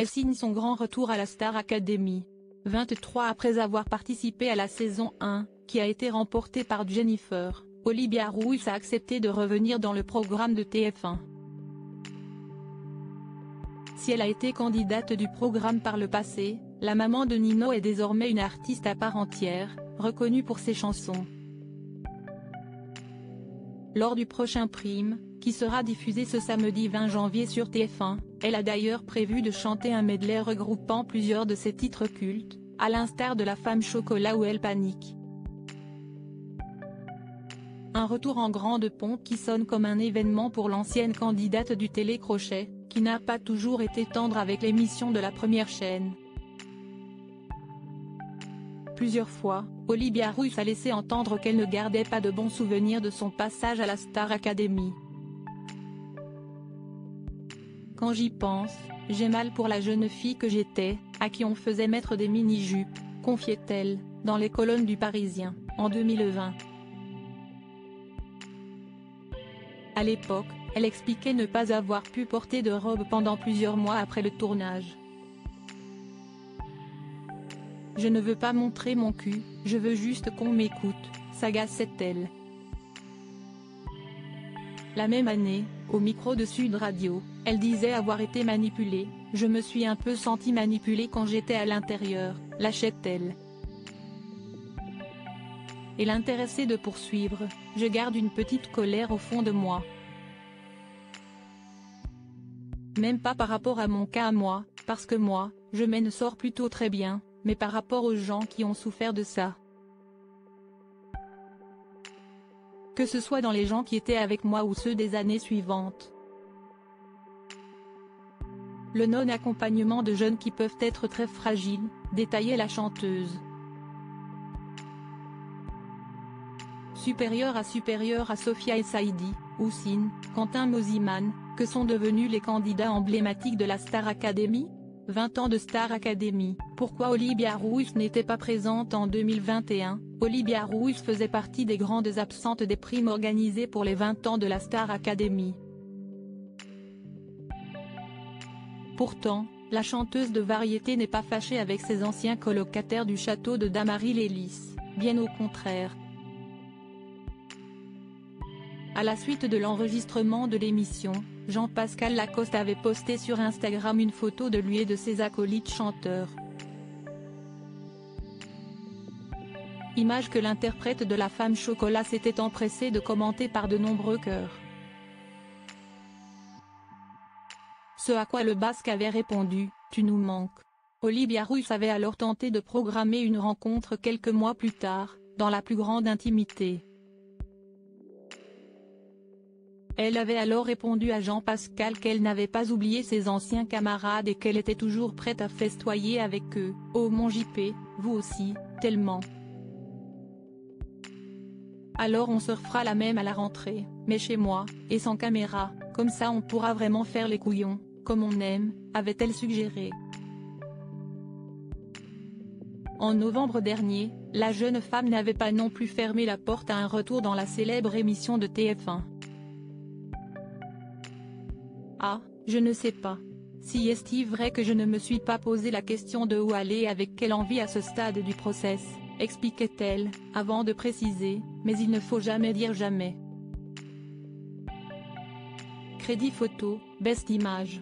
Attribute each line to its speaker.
Speaker 1: elle signe son grand retour à la Star Academy. 23 après avoir participé à la saison 1, qui a été remportée par Jennifer, Olivia Rousse a accepté de revenir dans le programme de TF1. Si elle a été candidate du programme par le passé, la maman de Nino est désormais une artiste à part entière, reconnue pour ses chansons. Lors du prochain Prime, qui sera diffusé ce samedi 20 janvier sur TF1, elle a d'ailleurs prévu de chanter un medley regroupant plusieurs de ses titres cultes, à l'instar de La Femme Chocolat ou Elle Panique. Un retour en grande pompe qui sonne comme un événement pour l'ancienne candidate du télécrochet, qui n'a pas toujours été tendre avec l'émission de la première chaîne. Plusieurs fois, Olivia Rousse a laissé entendre qu'elle ne gardait pas de bons souvenirs de son passage à la Star Academy. Quand j'y pense, j'ai mal pour la jeune fille que j'étais, à qui on faisait mettre des mini-jupes, confiait-elle, dans les colonnes du Parisien, en 2020. À l'époque, elle expliquait ne pas avoir pu porter de robe pendant plusieurs mois après le tournage. « Je ne veux pas montrer mon cul, je veux juste qu'on m'écoute », s'agaçait-elle. La même année, au micro de Sud Radio, elle disait avoir été manipulée. « Je me suis un peu sentie manipulée quand j'étais à l'intérieur », lâchait-elle. Et l'intéressait de poursuivre, « Je garde une petite colère au fond de moi. Même pas par rapport à mon cas à moi, parce que moi, je m'en sors plutôt très bien, mais par rapport aux gens qui ont souffert de ça. Que ce soit dans les gens qui étaient avec moi ou ceux des années suivantes. Le non-accompagnement de jeunes qui peuvent être très fragiles, détaillait la chanteuse. Supérieure à Sophia El Saïdi, Houssine, Quentin Mosiman, que sont devenus les candidats emblématiques de la Star Academy ? 20 ans de Star Academy, pourquoi Olivia Rousse n'était pas présente en 2021 ? Olivia Rousse faisait partie des grandes absentes des primes organisées pour les 20 ans de la Star Academy. Pourtant, la chanteuse de variété n'est pas fâchée avec ses anciens colocataires du château de Damary-les-Lys, bien au contraire. À la suite de l'enregistrement de l'émission, Jean-Pascal Lacoste avait posté sur Instagram une photo de lui et de ses acolytes chanteurs. Image que l'interprète de La Femme Chocolat s'était empressé de commenter par de nombreux cœurs. Ce à quoi le Basque avait répondu, « Tu nous manques ». Olivia Rousse avait alors tenté de programmer une rencontre quelques mois plus tard, dans la plus grande intimité. Elle avait alors répondu à Jean-Pascal qu'elle n'avait pas oublié ses anciens camarades et qu'elle était toujours prête à festoyer avec eux. « Oh mon JP, vous aussi, tellement. Alors on se refera la même à la rentrée, mais chez moi, et sans caméra, comme ça on pourra vraiment faire les couillons, comme on aime », avait-elle suggéré. En novembre dernier, la jeune femme n'avait pas non plus fermé la porte à un retour dans la célèbre émission de TF1. Ah, je ne sais pas. Si est-il vrai que je ne me suis pas posé la question de où aller et avec quelle envie à ce stade du process, expliquait-elle, avant de préciser, mais il ne faut jamais dire jamais. Crédit photo, Best Image.